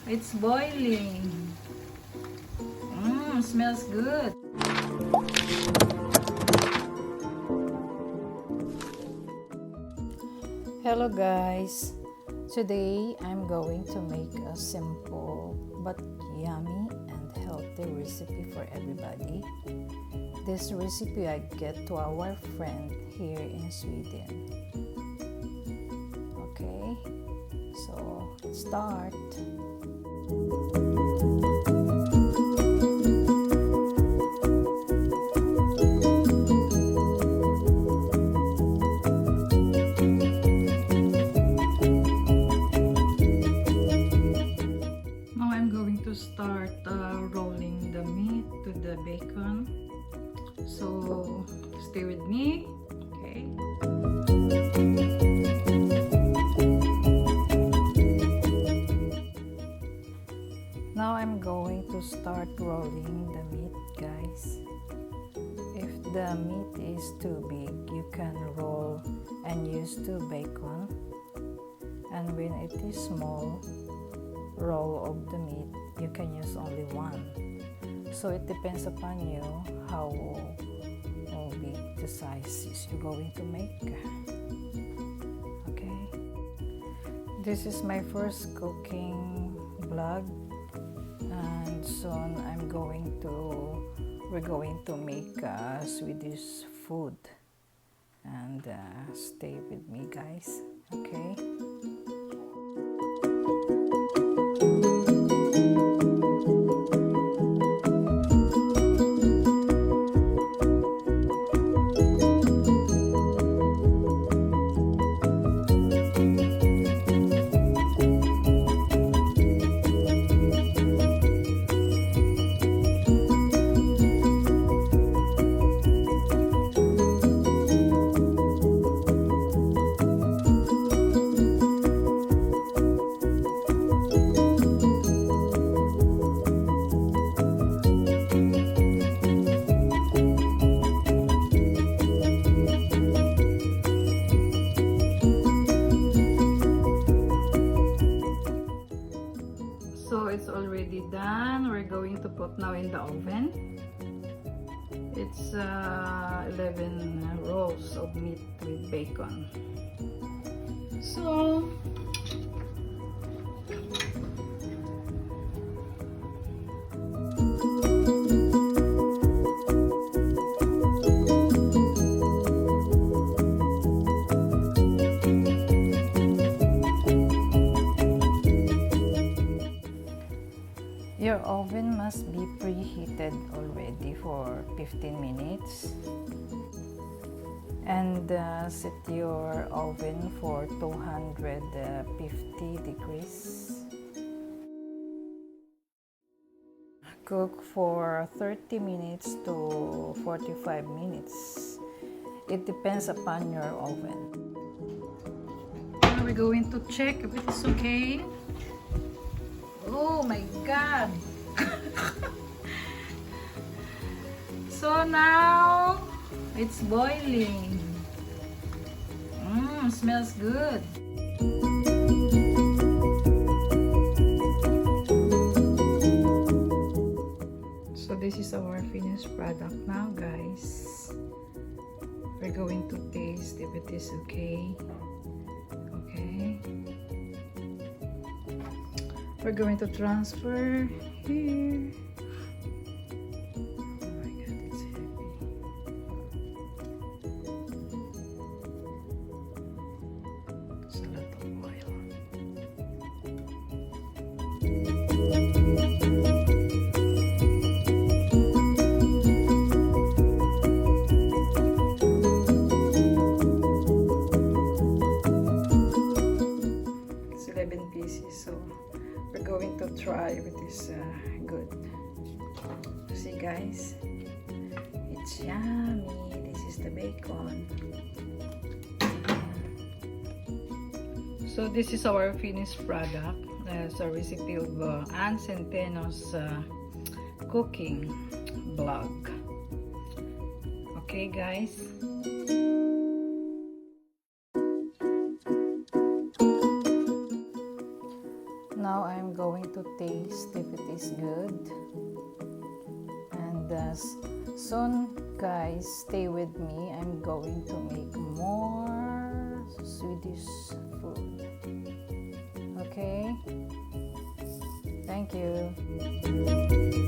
It's boiling. Smells good. Hello guys. Today I'm going to make a simple but yummy and healthy recipe for everybody. This recipe I get to our friend here in Sweden. Okay, so let's start. Now I'm going to start rolling the meat to the bacon. So stay with me, okay? Now I'm going to start rolling the meat, guys. If the meat is too big, you can roll and use 2 bacon. And when it is small roll of the meat, you can use only 1. So it depends upon you how big the size is you're going to make. Okay, this is my first cooking vlog, and soon we're going to make Swedish food, and stay with me, guys. Okay. So it's already done. We're going to put now in the oven. It's 11 rolls of meat with bacon. So your oven must be preheated already for 15 minutes, and set your oven for 250 degrees. Cook for 30 minutes to 45 minutes. It depends upon your oven. Now we're going to check if it is okay. Oh my God! So now it's boiling. Smells good. So this is our finished product now, guys. We're going to taste if it is okay. Okay. We're going to transfer here. Oh my God, it's heavy. It's a lot of oil. It's 11 pieces, so we're going to try if it is good. See, guys, it's yummy. This is the bacon. So this is our finished product. It's a recipe of Centeno's cooking blog. Okay, guys. Now I'm going going to taste if it is good. And soon, guys, stay with me. I'm going to make more Swedish food. Okay? Thank you.